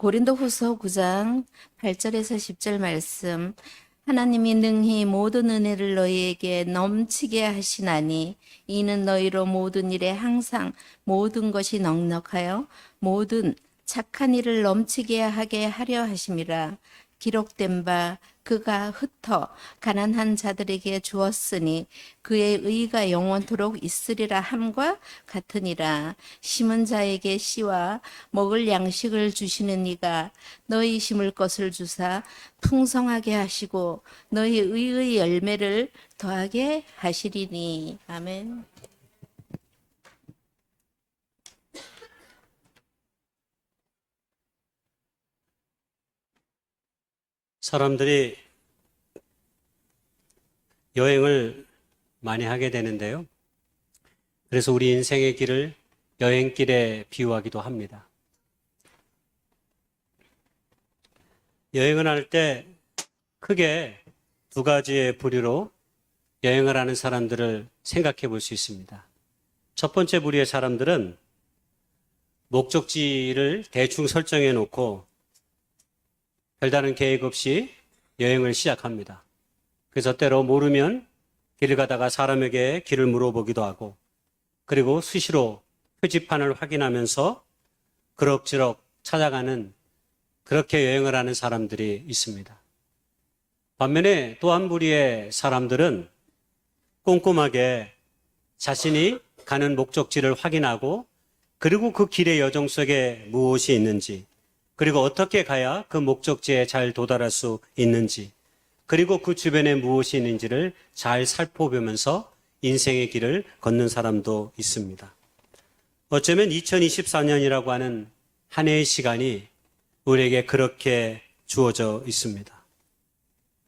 고린도후서 9장 8절에서 10절 말씀. 하나님이 능히 모든 은혜를 너희에게 넘치게 하시나니 이는 너희로 모든 일에 항상 모든 것이 넉넉하여 모든 착한 일을 넘치게 하게 하려 하심이라. 기록된 바 그가 흩어 가난한 자들에게 주었으니 그의 의가 영원토록 있으리라 함과 같으니라. 심은 자에게 씨와 먹을 양식을 주시는 이가 너희 심을 것을 주사 풍성하게 하시고 너희 의의 열매를 더하게 하시리니. 아멘. 사람들이 여행을 많이 하게 되는데요. 그래서 우리 인생의 길을 여행길에 비유하기도 합니다. 여행을 할 때 크게 두 가지의 부류로 여행을 하는 사람들을 생각해 볼 수 있습니다. 첫 번째 부류의 사람들은 목적지를 대충 설정해 놓고 별다른 계획 없이 여행을 시작합니다. 그래서 때로 모르면 길을 가다가 사람에게 길을 물어보기도 하고, 그리고 수시로 표지판을 확인하면서 그럭저럭 찾아가는, 그렇게 여행을 하는 사람들이 있습니다. 반면에 또 한 부류의 사람들은 꼼꼼하게 자신이 가는 목적지를 확인하고, 그리고 그 길의 여정 속에 무엇이 있는지, 그리고 어떻게 가야 그 목적지에 잘 도달할 수 있는지, 그리고 그 주변에 무엇이 있는지를 잘 살펴보면서 인생의 길을 걷는 사람도 있습니다. 어쩌면 2024년이라고 하는 한 해의 시간이 우리에게 그렇게 주어져 있습니다.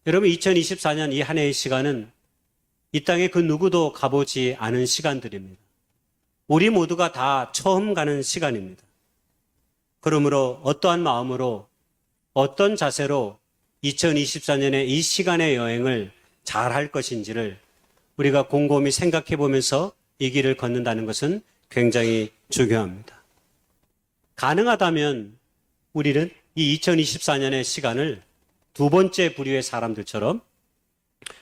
여러분, 2024년 이 한 해의 시간은 이 땅에 그 누구도 가보지 않은 시간들입니다. 우리 모두가 다 처음 가는 시간입니다. 그러므로 어떠한 마음으로, 어떤 자세로 2024년의 이 시간의 여행을 잘 할 것인지를 우리가 곰곰이 생각해 보면서 이 길을 걷는다는 것은 굉장히 중요합니다. 가능하다면 우리는 이 2024년의 시간을 두 번째 부류의 사람들처럼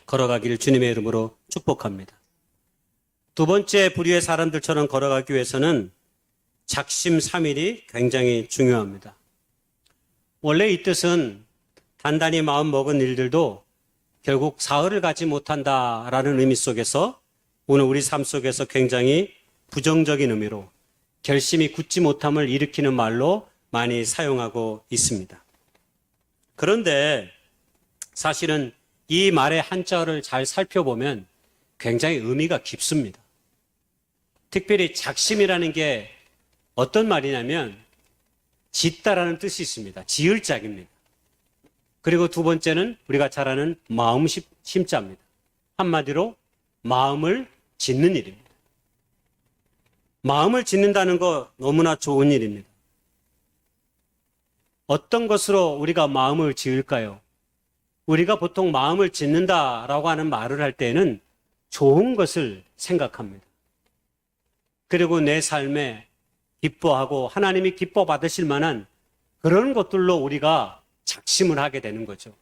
걸어가기를 주님의 이름으로 축복합니다. 두 번째 부류의 사람들처럼 걸어가기 위해서는 작심삼일이 굉장히 중요합니다. 원래 이 뜻은 단단히 마음 먹은 일들도 결국 사흘을 가지 못한다라는 의미 속에서 오늘 우리 삶 속에서 굉장히 부정적인 의미로 결심이 굳지 못함을 일으키는 말로 많이 사용하고 있습니다. 그런데 사실은 이 말의 한자어를 잘 살펴보면 굉장히 의미가 깊습니다. 특별히 작심이라는 게 어떤 말이냐면 짓다라는 뜻이 있습니다. 지을 짝입니다. 그리고 두 번째는 우리가 잘 아는 마음 심자입니다. 한마디로 마음을 짓는 일입니다. 마음을 짓는다는 거 너무나 좋은 일입니다. 어떤 것으로 우리가 마음을 지을까요? 우리가 보통 마음을 짓는다라고 하는 말을 할 때는 좋은 것을 생각합니다. 그리고 내 삶에 기뻐하고 하나님이 기뻐 받으실 만한 그런 것들로 우리가 작심을 하게 되는 거죠.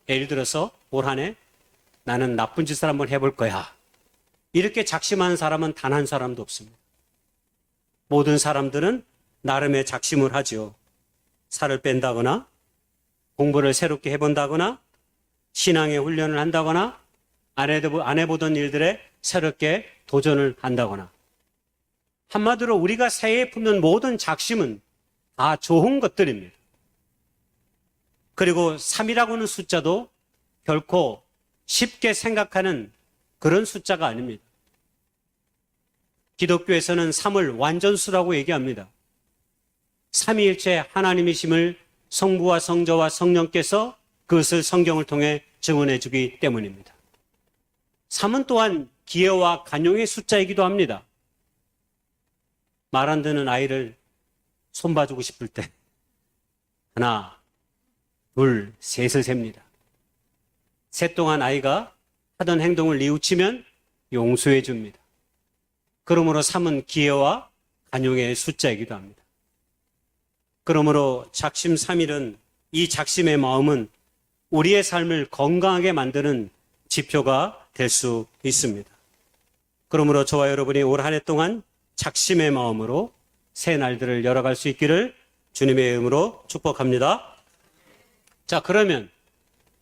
예를 들어서 올 한 해 나는 나쁜 짓을 한번 해볼 거야. 이렇게 작심하는 사람은 단 한 사람도 없습니다. 모든 사람들은 나름의 작심을 하죠. 살을 뺀다거나 공부를 새롭게 해본다거나 신앙의 훈련을 한다거나 안 해보던 일들에 새롭게 도전을 한다거나, 한마디로 우리가 새해에 품는 모든 작심은 다 좋은 것들입니다. 그리고 3이라고 하는 숫자도 결코 쉽게 생각하는 그런 숫자가 아닙니다. 기독교에서는 3을 완전수라고 얘기합니다. 삼위일체 하나님이심을 성부와 성자와 성령께서 그것을 성경을 통해 증언해 주기 때문입니다. 3은 또한 기회와 간용의 숫자이기도 합니다. 말 안 듣는 아이를 손봐주고 싶을 때 하나, 둘, 셋을 셉니다. 셋 동안 아이가 하던 행동을 뉘우치면 용서해 줍니다. 그러므로 3은 기회와 간용의 숫자이기도 합니다. 그러므로 작심 삼일은, 이 작심의 마음은 우리의 삶을 건강하게 만드는 지표가 될 수 있습니다. 그러므로 저와 여러분이 올 한 해 동안 작심의 마음으로 새 날들을 열어갈 수 있기를 주님의 이름으로 축복합니다. 자, 그러면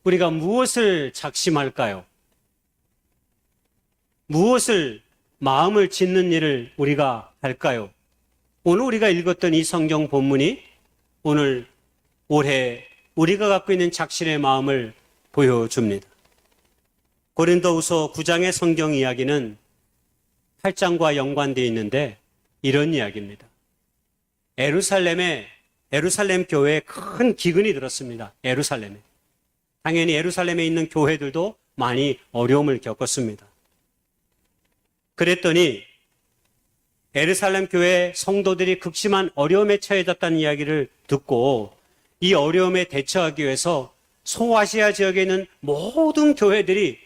우리가 무엇을 작심할까요? 무엇을 마음을 짓는 일을 우리가 할까요? 오늘 우리가 읽었던 이 성경 본문이 오늘 올해 우리가 갖고 있는 작심의 마음을 보여줍니다. 고린도후서 9장의 성경 이야기는 8장과 연관되어 있는데 이런 이야기입니다. 에루살렘 교회에 큰 기근이 들었습니다. 에루살렘에. 당연히 에루살렘에 있는 교회들도 많이 어려움을 겪었습니다. 그랬더니 에루살렘 교회 성도들이 극심한 어려움에 처해졌다는 이야기를 듣고 이 어려움에 대처하기 위해서 소아시아 지역에 있는 모든 교회들이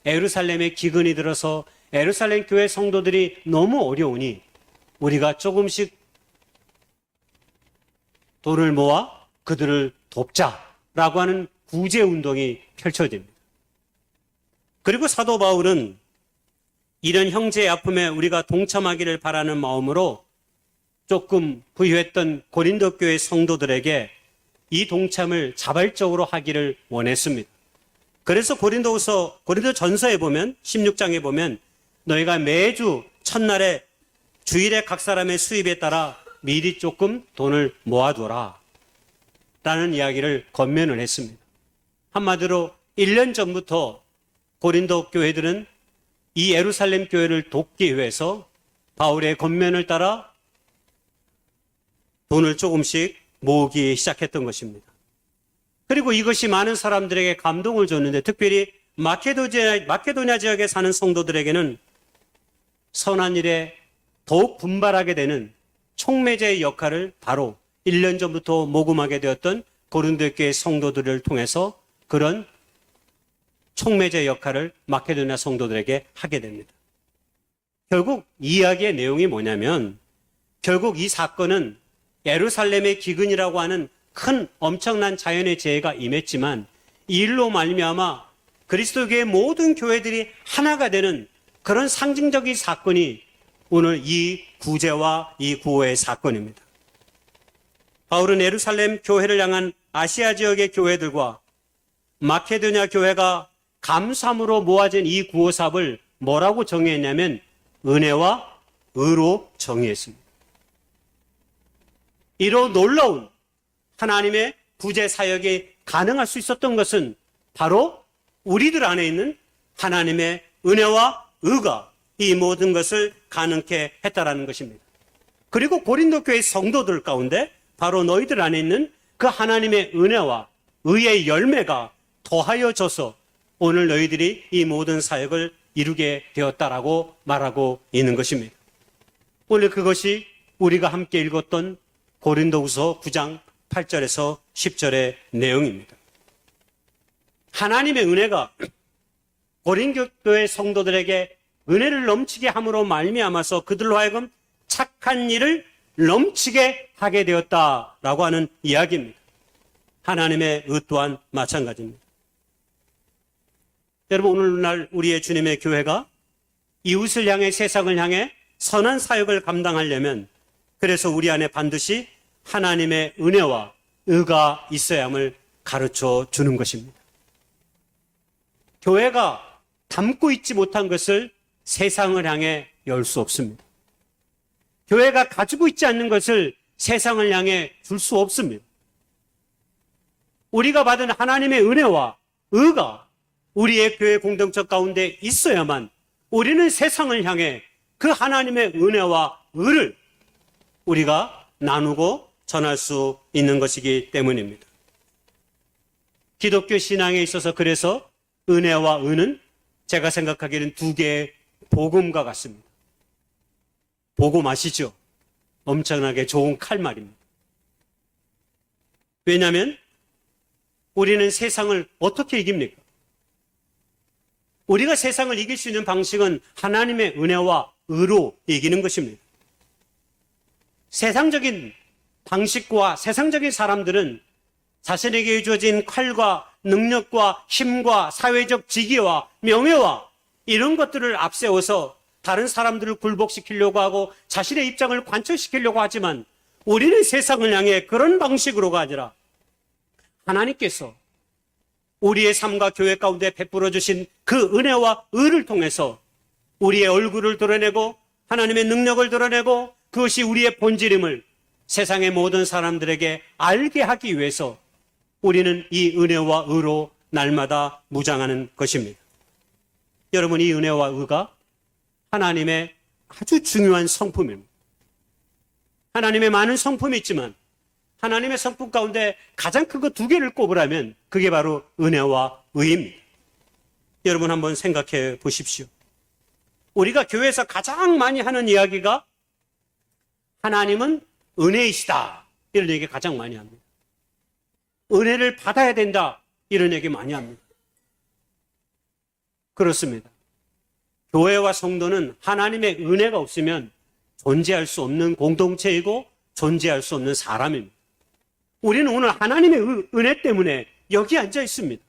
에루살렘에 기근이 들어서 에루살렘 교회 성도들이 너무 어려우니 우리가 조금씩 돈을 모아 그들을 돕자라고 하는 구제 운동이 펼쳐집니다. 그리고 사도 바울은 이런 형제의 아픔에 우리가 동참하기를 바라는 마음으로 조금 부유했던 고린도 교회 성도들에게 이 동참을 자발적으로 하기를 원했습니다. 그래서 고린도전서에 보면 16장에 보면 너희가 매주 첫날에 주일에 각 사람의 수입에 따라 미리 조금 돈을 모아둬라 라는 이야기를 권면을 했습니다. 한마디로 1년 전부터 고린도 교회들은 이 예루살렘 교회를 돕기 위해서 바울의 권면을 따라 돈을 조금씩 모으기 시작했던 것입니다. 그리고 이것이 많은 사람들에게 감동을 줬는데 특별히 마케도니아 지역에 사는 성도들에게는 선한 일에 더욱 분발하게 되는 촉매제의 역할을 바로 1년 전부터 모금하게 되었던 고린도 교회 성도들을 통해서 그런 촉매제 역할을 마케도니아 성도들에게 하게 됩니다. 결국 이 이야기의 내용이 뭐냐면 결국 이 사건은 예루살렘의 기근이라고 하는 큰 엄청난 자연의 재해가 임했지만 이 일로 말미암아 그리스도교의 모든 교회들이 하나가 되는 그런 상징적인 사건이 오늘 이 구제와 이 구호의 사건입니다. 바울은 예루살렘 교회를 향한 아시아 지역의 교회들과 마케도니아 교회가 감사함으로 모아진 이 구호 사업을 뭐라고 정의했냐면 은혜와 의로 정의했습니다. 이로 놀라운 하나님의 구제 사역이 가능할 수 있었던 것은 바로 우리들 안에 있는 하나님의 은혜와 의가 이 모든 것을 가능케 했다라는 것입니다. 그리고 고린도 교회 성도들 가운데 바로 너희들 안에 있는 그 하나님의 은혜와 의의 열매가 더하여져서 오늘 너희들이 이 모든 사역을 이루게 되었다라고 말하고 있는 것입니다. 오늘 그것이 우리가 함께 읽었던 고린도후서 9장 8절에서 10절의 내용입니다. 하나님의 은혜가 고린도 교회 성도들에게 은혜를 넘치게 함으로 말미암아서 그들로 하여금 착한 일을 넘치게 하게 되었다라고 하는 이야기입니다. 하나님의 의 또한 마찬가지입니다. 여러분, 오늘날 우리의 주님의 교회가 이웃을 향해 세상을 향해 선한 사역을 감당하려면 그래서 우리 안에 반드시 하나님의 은혜와 의가 있어야 함을 가르쳐 주는 것입니다. 교회가 담고 있지 못한 것을 세상을 향해 열 수 없습니다. 교회가 가지고 있지 않는 것을 세상을 향해 줄 수 없습니다. 우리가 받은 하나님의 은혜와 의가 우리의 교회 공동체 가운데 있어야만 우리는 세상을 향해 그 하나님의 은혜와 의를 우리가 나누고 전할 수 있는 것이기 때문입니다. 기독교 신앙에 있어서 그래서 은혜와 의는 제가 생각하기에는 두 개의 복음과 같습니다. 복음 아시죠? 엄청나게 좋은 칼말입니다. 왜냐하면 우리는 세상을 어떻게 이깁니까? 우리가 세상을 이길 수 있는 방식은 하나님의 은혜와 의로 이기는 것입니다. 세상적인 방식과 세상적인 사람들은 자신에게 주어진 칼과 능력과 힘과 사회적 지위와 명예와 이런 것들을 앞세워서 다른 사람들을 굴복시키려고 하고 자신의 입장을 관철시키려고 하지만 우리는 세상을 향해 그런 방식으로가 아니라 하나님께서 우리의 삶과 교회 가운데 베풀어 주신 그 은혜와 의를 통해서 우리의 얼굴을 드러내고 하나님의 능력을 드러내고 그것이 우리의 본질임을 세상의 모든 사람들에게 알게 하기 위해서 우리는 이 은혜와 의로 날마다 무장하는 것입니다. 여러분, 이 은혜와 의가 하나님의 아주 중요한 성품입니다. 하나님의 많은 성품이 있지만 하나님의 성품 가운데 가장 큰 거 두 개를 꼽으라면 그게 바로 은혜와 의입니다. 여러분 한번 생각해 보십시오. 우리가 교회에서 가장 많이 하는 이야기가 하나님은 은혜이시다, 이런 얘기 가장 많이 합니다. 은혜를 받아야 된다, 이런 얘기 많이 합니다. 그렇습니다. 교회와 성도는 하나님의 은혜가 없으면 존재할 수 없는 공동체이고 존재할 수 없는 사람입니다. 우리는 오늘 하나님의 은혜 때문에 여기 앉아 있습니다.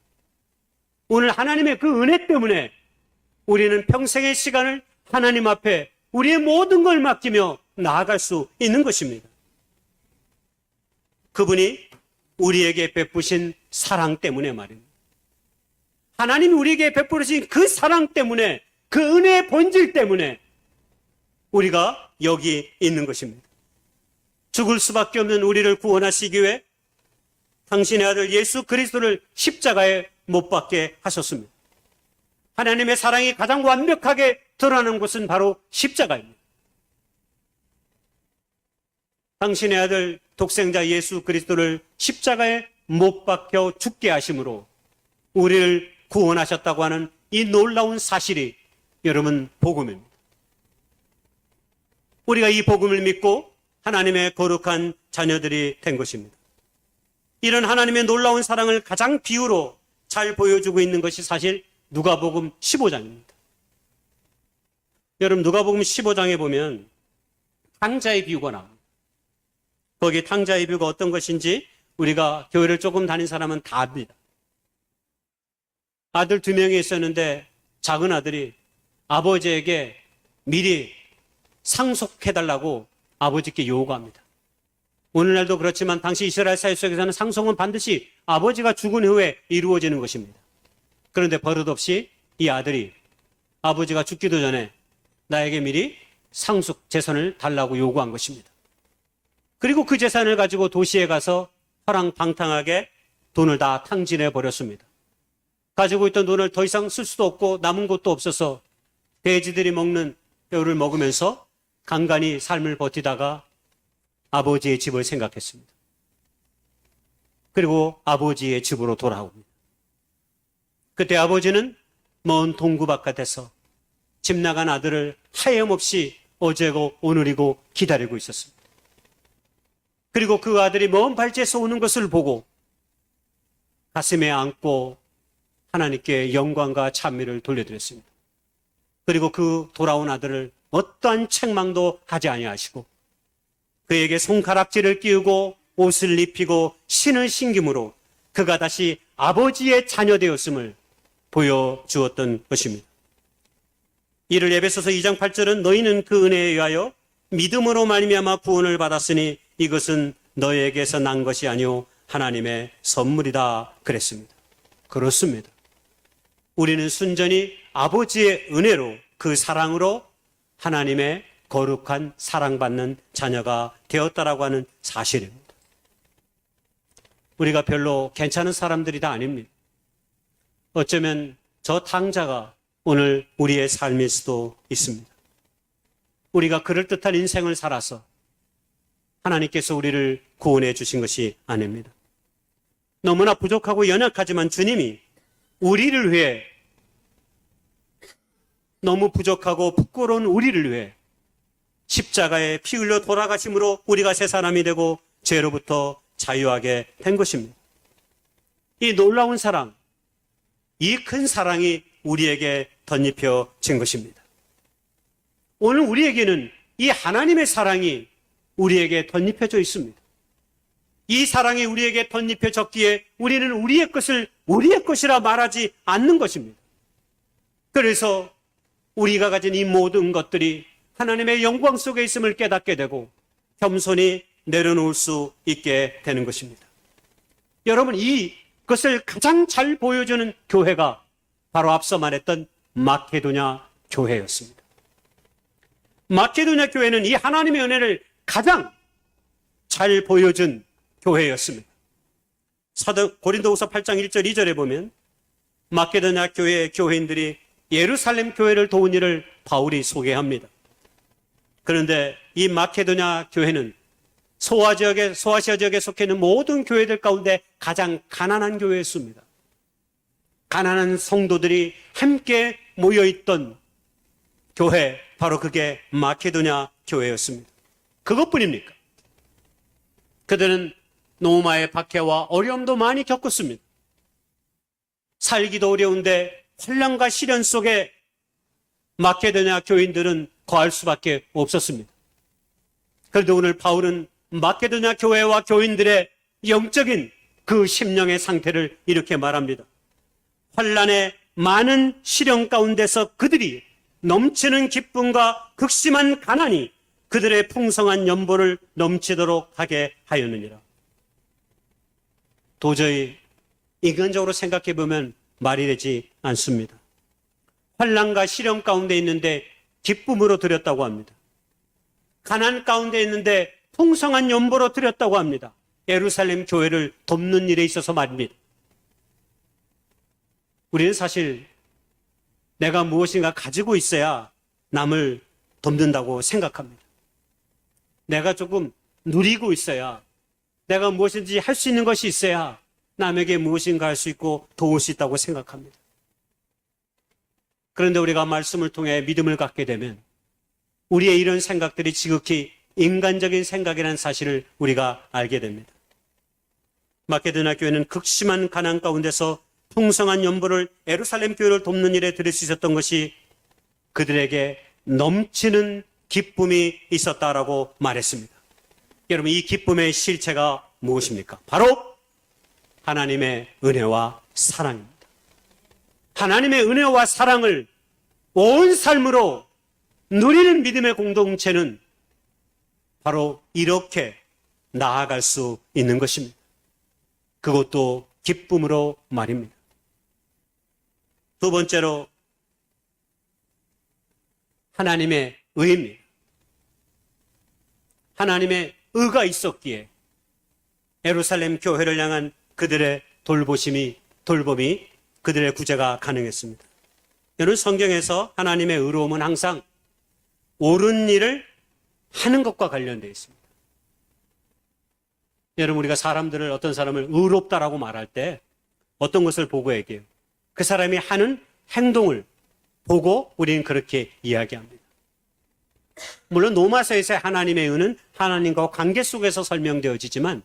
오늘 하나님의 그 은혜 때문에 우리는 평생의 시간을 하나님 앞에 우리의 모든 걸 맡기며 나아갈 수 있는 것입니다. 그분이 우리에게 베푸신 사랑 때문에 말입니다. 하나님이 우리에게 베푸신 그 사랑 때문에, 그 은혜의 본질 때문에 우리가 여기 있는 것입니다. 죽을 수밖에 없는 우리를 구원하시기 위해 당신의 아들 예수 그리스도를 십자가에 못 박게 하셨습니다. 하나님의 사랑이 가장 완벽하게 드러나는 곳은 바로 십자가입니다. 당신의 아들 독생자 예수 그리스도를 십자가에 못 박혀 죽게 하심으로 우리를 구원하셨다고 하는 이 놀라운 사실이 여러분 복음입니다. 우리가 이 복음을 믿고 하나님의 거룩한 자녀들이 된 것입니다. 이런 하나님의 놀라운 사랑을 가장 비유로 잘 보여주고 있는 것이 사실 누가복음 15장입니다. 여러분, 누가복음 15장에 보면 탕자의 비유가 나옵니다. 거기 탕자의 비유가 어떤 것인지 우리가 교회를 조금 다닌 사람은 다 압니다. 아들 2명이 있었는데 작은 아들이 아버지에게 미리 상속해달라고 아버지께 요구합니다. 오늘날도 그렇지만 당시 이스라엘 사회 속에서는 상속은 반드시 아버지가 죽은 후에 이루어지는 것입니다. 그런데 버릇없이 이 아들이 아버지가 죽기도 전에 나에게 미리 상속 재산을 달라고 요구한 것입니다. 그리고 그 재산을 가지고 도시에 가서 허랑방탕하게 돈을 다 탕진해 버렸습니다. 가지고 있던 돈을 더 이상 쓸 수도 없고 남은 것도 없어서 돼지들이 먹는 뼈를 먹으면서 간간히 삶을 버티다가 아버지의 집을 생각했습니다. 그리고 아버지의 집으로 돌아옵니다. 그때 아버지는 먼 동구 바깥에서 집 나간 아들을 하염없이 어제고 오늘이고 기다리고 있었습니다. 그리고 그 아들이 먼 발치에서 오는 것을 보고 가슴에 안고 하나님께 영광과 찬미를 돌려드렸습니다. 그리고 그 돌아온 아들을 어떠한 책망도 하지 아니하시고 그에게 손가락질을 끼우고 옷을 입히고 신을 신김으로 그가 다시 아버지의 자녀 되었음을 보여주었던 것입니다. 이를 에베소서 2장 8절은 너희는 그 은혜에 의하여 믿음으로 말미암아 구원을 받았으니 이것은 너희에게서 난 것이 아니오 하나님의 선물이다 그랬습니다. 그렇습니다. 우리는 순전히 아버지의 은혜로 그 사랑으로 하나님의 거룩한 사랑받는 자녀가 되었다라고 하는 사실입니다. 우리가 별로 괜찮은 사람들이 다 아닙니다. 어쩌면 저 탕자가 오늘 우리의 삶일 수도 있습니다. 우리가 그럴듯한 인생을 살아서 하나님께서 우리를 구원해 주신 것이 아닙니다. 너무나 부족하고 연약하지만 주님이 우리를 위해, 너무 부족하고 부끄러운 우리를 위해 십자가에 피 흘려 돌아가심으로 우리가 새 사람이 되고 죄로부터 자유하게 된 것입니다. 이 놀라운 사랑, 이 큰 사랑이 우리에게 덧입혀진 것입니다. 오늘 우리에게는 이 하나님의 사랑이 우리에게 덧입혀져 있습니다. 이 사랑이 우리에게 덧입혀졌기에 우리는 우리의 것을 우리의 것이라 말하지 않는 것입니다. 그래서 우리가 가진 이 모든 것들이 하나님의 영광 속에 있음을 깨닫게 되고 겸손히 내려놓을 수 있게 되는 것입니다. 여러분, 이것을 가장 잘 보여주는 교회가 바로 앞서 말했던 마케도냐 교회였습니다. 마케도냐 교회는 이 하나님의 은혜를 가장 잘 보여준 교회였습니다. 고린도후서 8장 1절 2절에 보면 마케도냐 교회의 교회인들이 예루살렘 교회를 도운 일을 바울이 소개합니다. 그런데 이 마케도냐 교회는 소아시아 지역에 속해 있는 모든 교회들 가운데 가장 가난한 교회였습니다. 가난한 성도들이 함께 모여있던 교회, 바로 그게 마케도냐 교회였습니다. 그것뿐입니까? 그들은 노마의 박해와 어려움도 많이 겪었습니다. 살기도 어려운데 환난과 시련 속에 마케도냐 교인들은 거할 수밖에 없었습니다. 그런데 오늘 바울은 마케도냐 교회와 교인들의 영적인 그 심령의 상태를 이렇게 말합니다. 환난의 많은 시련 가운데서 그들이 넘치는 기쁨과 극심한 가난이 그들의 풍성한 연보를 넘치도록 하게 하였느니라. 도저히 인간적으로 생각해 보면 말이 되지 않습니다. 환난과 시련 가운데 있는데 기쁨으로 드렸다고 합니다. 가난 가운데 있는데 풍성한 연보로 드렸다고 합니다. 예루살렘 교회를 돕는 일에 있어서 말입니다. 우리는 사실 내가 무엇인가 가지고 있어야 남을 돕는다고 생각합니다. 내가 조금 누리고 있어야, 내가 무엇인지 할 수 있는 것이 있어야 남에게 무엇인가 할 수 있고 도울 수 있다고 생각합니다. 그런데 우리가 말씀을 통해 믿음을 갖게 되면 우리의 이런 생각들이 지극히 인간적인 생각이라는 사실을 우리가 알게 됩니다. 마케도냐 교회는 극심한 가난 가운데서 풍성한 연보를 예루살렘 교회를 돕는 일에 드릴 수 있었던 것이 그들에게 넘치는 기쁨이 있었다라고 말했습니다. 여러분, 이 기쁨의 실체가 무엇입니까? 바로 하나님의 은혜와 사랑입니다. 하나님의 은혜와 사랑을 온 삶으로 누리는 믿음의 공동체는 바로 이렇게 나아갈 수 있는 것입니다. 그것도 기쁨으로 말입니다. 두 번째로 하나님의 의입니다. 하나님의 의가 있었기에 예루살렘 교회를 향한 그들의 돌봄이 그들의 구제가 가능했습니다. 여러분, 성경에서 하나님의 의로움은 항상 옳은 일을 하는 것과 관련되어 있습니다. 여러분, 우리가 어떤 사람을 의롭다라고 말할 때 어떤 것을 보고 얘기해요? 그 사람이 하는 행동을 보고 우리는 그렇게 이야기합니다. 물론 로마서에서의 하나님의 의는 하나님과 관계 속에서 설명되어지지만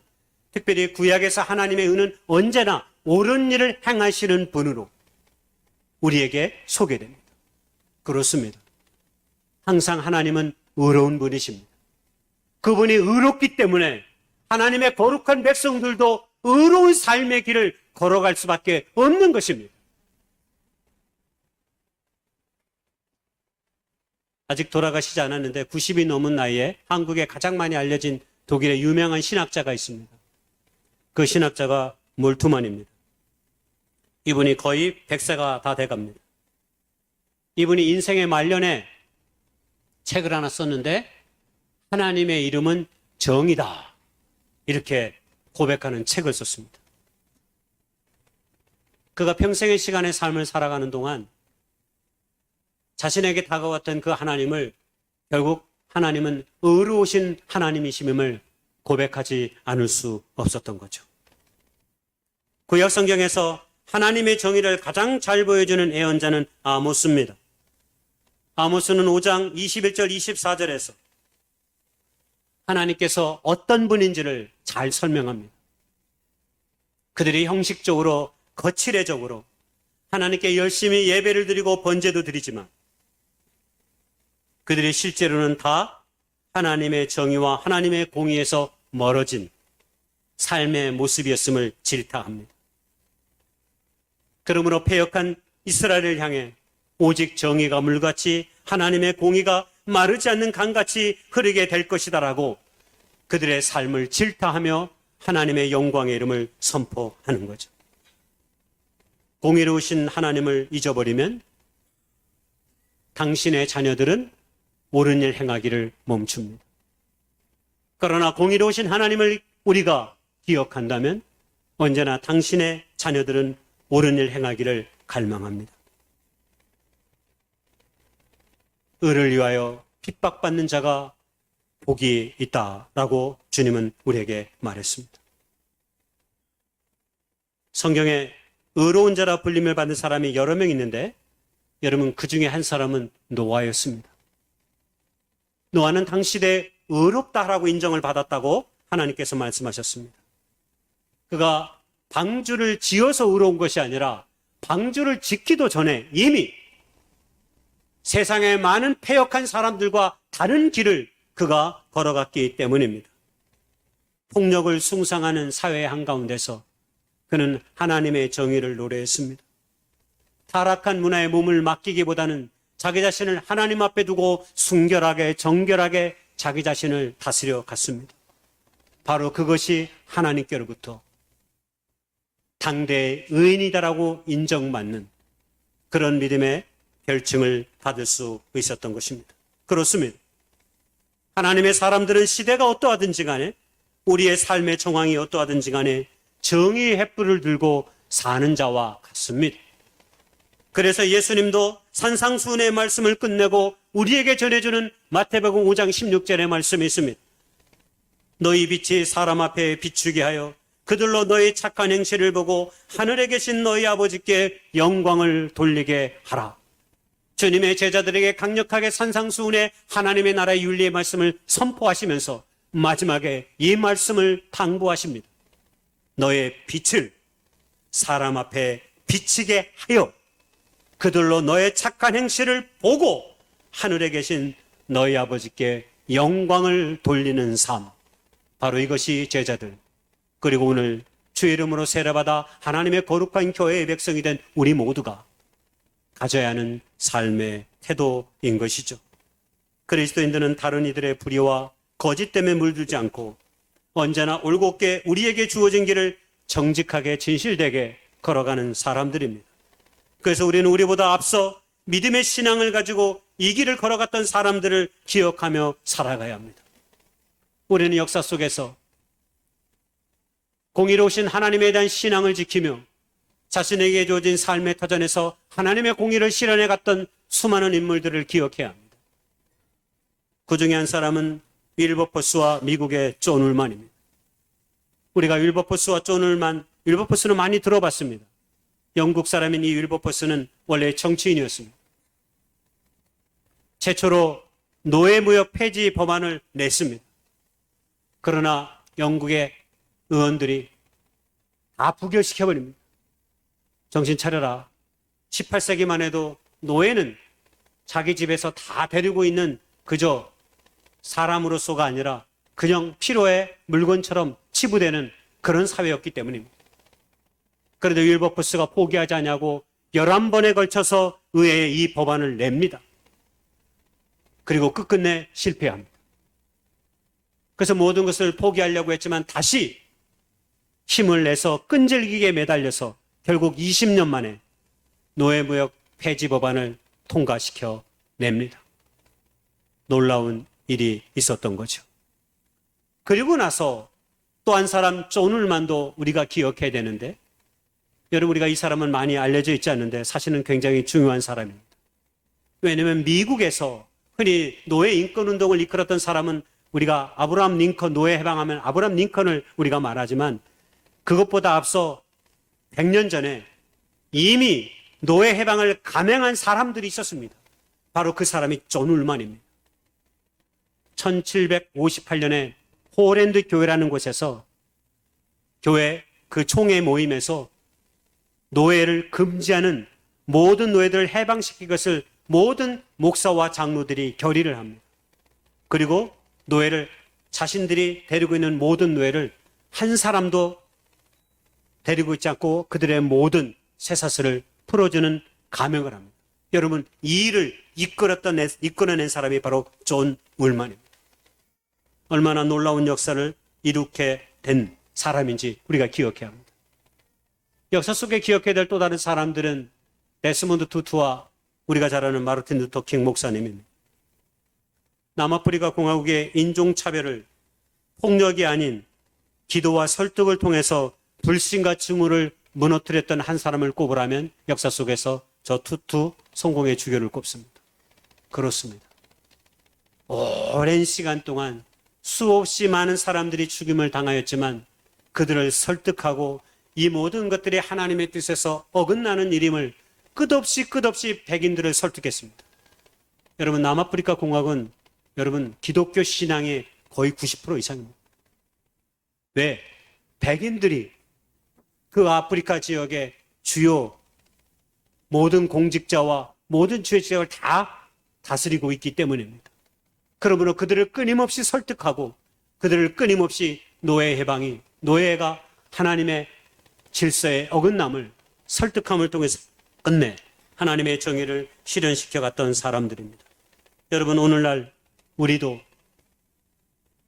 특별히 구약에서 하나님의 의는 언제나 옳은 일을 행하시는 분으로 우리에게 소개됩니다. 그렇습니다. 항상 하나님은 의로운 분이십니다. 그분이 의롭기 때문에 하나님의 거룩한 백성들도 의로운 삶의 길을 걸어갈 수밖에 없는 것입니다. 아직 돌아가시지 않았는데 90이 넘은 나이에 한국에 가장 많이 알려진 독일의 유명한 신학자가 있습니다. 그 신학자가 몰트만입니다. 이분이 거의 100세가 다 돼갑니다. 이분이 인생의 말년에 책을 하나 썼는데 하나님의 이름은 정이다, 이렇게 고백하는 책을 썼습니다. 그가 평생의 시간의 삶을 살아가는 동안 자신에게 다가왔던 그 하나님을 결국 하나님은 의로우신 하나님이심을 고백하지 않을 수 없었던 거죠. 구약 성경에서 하나님의 정의를 가장 잘 보여주는 예언자는 아모스입니다. 아모스는 5장 21절 24절에서 하나님께서 어떤 분인지를 잘 설명합니다. 그들이 형식적으로 거칠애적으로 하나님께 열심히 예배를 드리고 번제도 드리지만 그들이 실제로는 다 하나님의 정의와 하나님의 공의에서 멀어진 삶의 모습이었음을 질타합니다. 그러므로 패역한 이스라엘을 향해 오직 정의가 물같이 하나님의 공의가 마르지 않는 강같이 흐르게 될 것이다라고 그들의 삶을 질타하며 하나님의 영광의 이름을 선포하는 거죠. 공의로우신 하나님을 잊어버리면 당신의 자녀들은 옳은 일 행하기를 멈춥니다. 그러나 공의로우신 하나님을 우리가 기억한다면 언제나 당신의 자녀들은 옳은 일 행하기를 갈망합니다. 의를 위하여 핍박받는 자가 복이 있다라고 주님은 우리에게 말했습니다. 성경에 의로운 자라 불림을 받는 사람이 여러 명 있는데 여러분 그 중에 한 사람은 노아였습니다. 노아는 당시에 의롭다라고 인정을 받았다고 하나님께서 말씀하셨습니다. 그가 방주를 지어서 의로운 것이 아니라 방주를 짓기도 전에 이미 세상의 많은 패역한 사람들과 다른 길을 그가 걸어갔기 때문입니다. 폭력을 숭상하는 사회의 한가운데서 그는 하나님의 정의를 노래했습니다. 타락한 문화에 몸을 맡기기보다는 자기 자신을 하나님 앞에 두고 순결하게 정결하게 자기 자신을 다스려 갔습니다. 바로 그것이 하나님께로부터 당대의 의인이다라고 인정받는 그런 믿음의 별칭을 받을 수 있었던 것입니다. 그렇습니다. 하나님의 사람들은 시대가 어떠하든지 간에 우리의 삶의 정황이 어떠하든지 간에 정의의 횃불을 들고 사는 자와 같습니다. 그래서 예수님도 산상수훈의 말씀을 끝내고 우리에게 전해주는 마태복음 5장 16절의 말씀이 있습니다. 너희 빛이 사람 앞에 비추게 하여 그들로 너희 착한 행실을 보고 하늘에 계신 너희 아버지께 영광을 돌리게 하라. 주님의 제자들에게 강력하게 산상수훈의 하나님의 나라의 윤리의 말씀을 선포하시면서 마지막에 이 말씀을 당부하십니다. 너의 빛을 사람 앞에 비치게 하여 그들로 너의 착한 행실을 보고 하늘에 계신 너희 아버지께 영광을 돌리는 삶. 바로 이것이 제자들 그리고 오늘 주의 이름으로 세례받아 하나님의 거룩한 교회의 백성이 된 우리 모두가 가져야 하는 삶의 태도인 것이죠. 그리스도인들은 다른 이들의 불의와 거짓 때문에 물들지 않고 언제나 올곧게 우리에게 주어진 길을 정직하게 진실되게 걸어가는 사람들입니다. 그래서 우리는 우리보다 앞서 믿음의 신앙을 가지고 이 길을 걸어갔던 사람들을 기억하며 살아가야 합니다. 우리는 역사 속에서 공의로우신 하나님에 대한 신앙을 지키며 자신에게 주어진 삶의 터전에서 하나님의 공의를 실현해 갔던 수많은 인물들을 기억해야 합니다. 그 중에 한 사람은 윌버포스와 미국의 존 울만입니다. 우리가 윌버포스와 존 울만, 윌버포스는 많이 들어봤습니다. 영국 사람인 이 윌버포스는 원래 정치인이었습니다. 최초로 노예무역 폐지 법안을 냈습니다. 그러나 영국의 의원들이 다 부결시켜버립니다. 정신 차려라. 18세기만 해도 노예는 자기 집에서 다 데리고 있는 그저 사람으로서가 아니라 그냥 필요의 물건처럼 치부되는 그런 사회였기 때문입니다. 그런데 윌버포스가 포기하지 않냐고 11번에 걸쳐서 의회에 이 법안을 냅니다. 그리고 끝끝내 실패합니다. 그래서 모든 것을 포기하려고 했지만 다시 힘을 내서 끈질기게 매달려서 결국 20년 만에 노예무역 폐지 법안을 통과시켜 냅니다. 놀라운 일이 있었던 거죠. 그리고 나서 또 한 사람 존 울만도 우리가 기억해야 되는데 여러분 우리가 이 사람은 많이 알려져 있지 않는데 사실은 굉장히 중요한 사람입니다. 왜냐하면 미국에서 흔히 노예 인권운동을 이끌었던 사람은 우리가 아브라함 링컨 노예 해방하면 아브라함 링컨을 우리가 말하지만 그것보다 앞서 100년 전에 이미 노예 해방을 감행한 사람들이 있었습니다. 바로 그 사람이 존 울만입니다. 1758년에 호랜드 교회라는 곳에서 교회 그 총회 모임에서 노예를 금지하는 모든 노예들을 해방시킬 것을 모든 목사와 장로들이 결의를 합니다. 그리고 노예를 자신들이 데리고 있는 모든 노예를 한 사람도 데리고 있지 않고 그들의 모든 쇠사슬을 풀어주는 가명을 합니다. 여러분, 이 일을 이끌어낸 사람이 바로 존 울만입니다. 얼마나 놀라운 역사를 이룩해 된 사람인지 우리가 기억해야 합니다. 역사 속에 기억해야 될 또 다른 사람들은 데스몬드 투투와 우리가 잘 아는 마르틴 루터 킹 목사님입니다. 남아프리카 공화국의 인종차별을 폭력이 아닌 기도와 설득을 통해서 불신과 증오를 무너뜨렸던 한 사람을 꼽으라면 역사 속에서 저 투투 성공의 주교를 꼽습니다. 그렇습니다. 오랜 시간 동안 수없이 많은 사람들이 죽임을 당하였지만 그들을 설득하고 이 모든 것들이 하나님의 뜻에서 어긋나는 일임을 끝없이 백인들을 설득했습니다. 여러분, 남아프리카 공화국은 여러분 기독교 신앙의 거의 90% 이상입니다. 왜? 백인들이 그 아프리카 지역의 주요 모든 공직자와 모든 지역을 다 다스리고 있기 때문입니다. 그러므로 그들을 끊임없이 설득하고 그들을 끊임없이 노예가 하나님의 질서의 어긋남을 설득함을 통해서 끝내 하나님의 정의를 실현시켜 갔던 사람들입니다. 여러분, 오늘날 우리도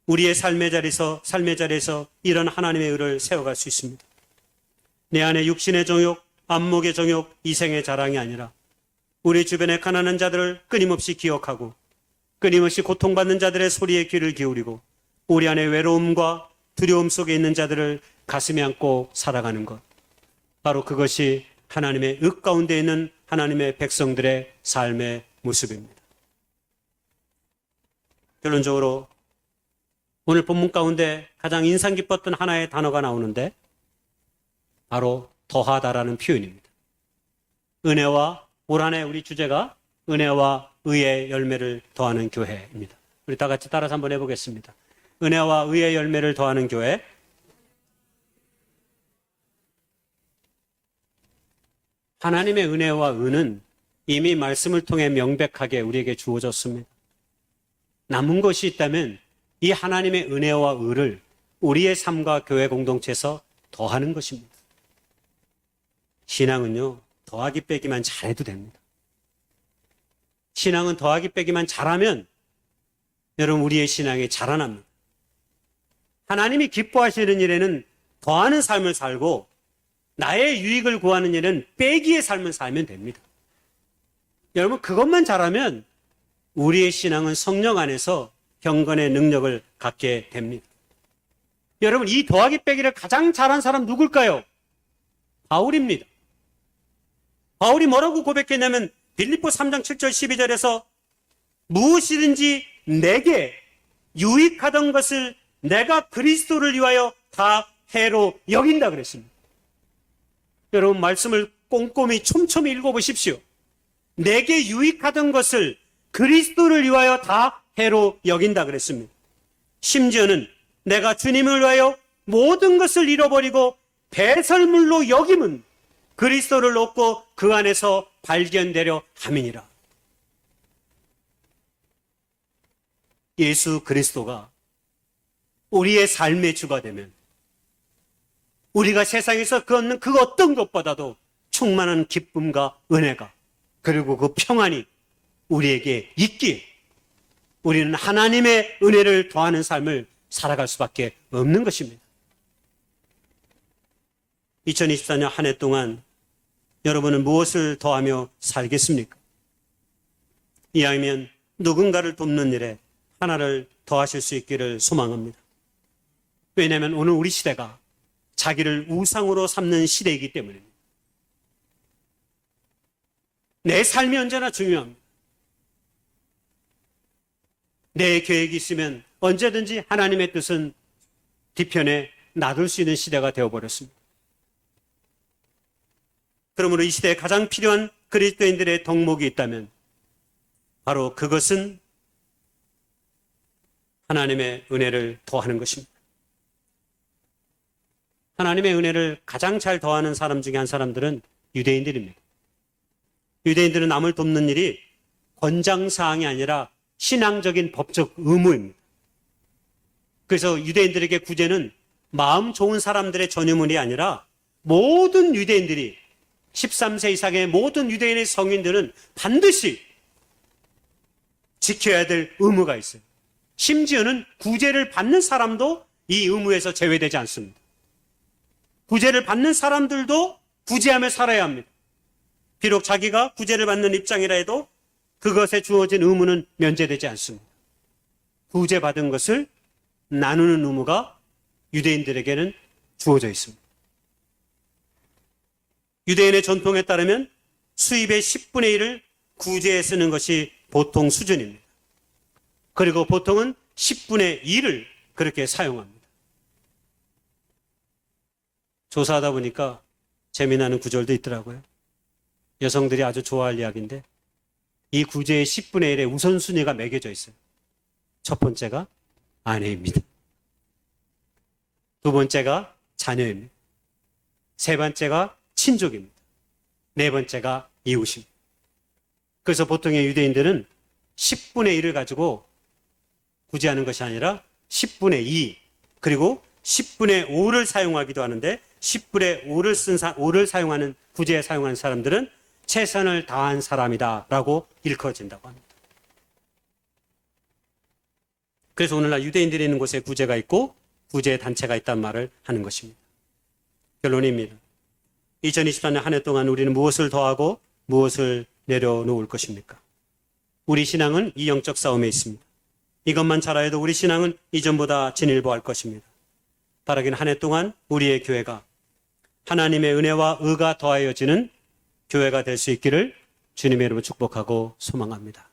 우리의 삶의 자리에서 이런 하나님의 의를 세워갈 수 있습니다. 내 안에 육신의 정욕, 안목의 정욕, 이생의 자랑이 아니라 우리 주변의 가난한 자들을 끊임없이 기억하고 끊임없이 고통받는 자들의 소리에 귀를 기울이고 우리 안에 외로움과 두려움 속에 있는 자들을 가슴에 안고 살아가는 것. 바로 그것이 하나님의 의 가운데 있는 하나님의 백성들의 삶의 모습입니다. 결론적으로 오늘 본문 가운데 가장 인상 깊었던 하나의 단어가 나오는데 바로 더하다라는 표현입니다. 은혜와 올 한해 우리 주제가 은혜와 의의 열매를 더하는 교회입니다. 우리 다 같이 따라서 한번 해보겠습니다. 은혜와 의의 열매를 더하는 교회. 하나님의 은혜와 의는 이미 말씀을 통해 명백하게 우리에게 주어졌습니다. 남은 것이 있다면 이 하나님의 은혜와 의를 우리의 삶과 교회 공동체에서 더하는 것입니다. 신앙은요, 더하기 빼기만 잘해도 됩니다. 신앙은 더하기 빼기만 잘하면 여러분 우리의 신앙이 자라납니다. 하나님이 기뻐하시는 일에는 더하는 삶을 살고 나의 유익을 구하는 일은 빼기의 삶을 살면 됩니다. 여러분, 그것만 잘하면 우리의 신앙은 성령 안에서 경건의 능력을 갖게 됩니다. 여러분, 이 더하기 빼기를 가장 잘한 사람 누굴까요? 바울입니다. 바울이 뭐라고 고백했냐면 빌립보 3장 7절 12절에서 무엇이든지 내게 유익하던 것을 내가 그리스도를 위하여 다 해로 여긴다 그랬습니다. 여러분, 말씀을 꼼꼼히 촘촘히 읽어보십시오. 내게 유익하던 것을 그리스도를 위하여 다 해로 여긴다 그랬습니다. 심지어는 내가 주님을 위하여 모든 것을 잃어버리고 배설물로 여김은 그리스도를 얻고 그 안에서 발견되려 함이니라. 예수 그리스도가 우리의 삶의 주가 되면 우리가 세상에서 얻는 그 어떤 것보다도 충만한 기쁨과 은혜가 그리고 그 평안이 우리에게 있기에 우리는 하나님의 은혜를 더하는 삶을 살아갈 수밖에 없는 것입니다. 2024년 한 해 동안 여러분은 무엇을 더하며 살겠습니까? 이왕이면 누군가를 돕는 일에 하나를 더하실 수 있기를 소망합니다. 왜냐하면 오늘 우리 시대가 자기를 우상으로 삼는 시대이기 때문입니다. 내 삶이 언제나 중요합니다. 내 계획이 있으면 언제든지 하나님의 뜻은 뒤편에 놔둘 수 있는 시대가 되어버렸습니다. 그러므로 이 시대에 가장 필요한 그리스도인들의 덕목이 있다면 바로 그것은 하나님의 은혜를 더하는 것입니다. 하나님의 은혜를 가장 잘 더하는 사람 중에 한 사람들은 유대인들입니다. 유대인들은 남을 돕는 일이 권장사항이 아니라 신앙적인 법적 의무입니다. 그래서 유대인들에게 구제는 마음 좋은 사람들의 전유물이 아니라 모든 유대인들이 13세 이상의 모든 유대인의 성인들은 반드시 지켜야 될 의무가 있어요. 심지어는 구제를 받는 사람도 이 의무에서 제외되지 않습니다. 구제를 받는 사람들도 구제하며 살아야 합니다. 비록 자기가 구제를 받는 입장이라 해도 그것에 주어진 의무는 면제되지 않습니다. 구제받은 것을 나누는 의무가 유대인들에게는 주어져 있습니다. 유대인의 전통에 따르면 수입의 10분의 1을 구제에 쓰는 것이 보통 수준입니다. 그리고 보통은 10분의 1을 그렇게 사용합니다. 조사하다 보니까 재미나는 구절도 있더라고요. 여성들이 아주 좋아할 이야기인데 이 구제의 10분의 1의 우선순위가 매겨져 있어요. 첫 번째가 아내입니다. 두 번째가 자녀입니다. 세 번째가 친족입니다. 네 번째가 이웃입니다. 그래서 보통의 유대인들은 10분의 1을 가지고 구제하는 것이 아니라 10분의 2 그리고 10분의 5를 사용하기도 하는데 10분의 5를 사용하는 구제에 사용하는 사람들은 최선을 다한 사람이다라고 일컬어진다고 합니다. 그래서 오늘날 유대인들이 있는 곳에 구제가 있고 구제 단체가 있다는 말을 하는 것입니다. 결론입니다. 2024년 한 해 동안 우리는 무엇을 더하고 무엇을 내려놓을 것입니까? 우리 신앙은 이 영적 싸움에 있습니다. 이것만 잘하여도 우리 신앙은 이전보다 진일보할 것입니다. 바라기는 한 해 동안 우리의 교회가 하나님의 은혜와 의가 더하여지는 교회가 될 수 있기를 주님의 이름으로 축복하고 소망합니다.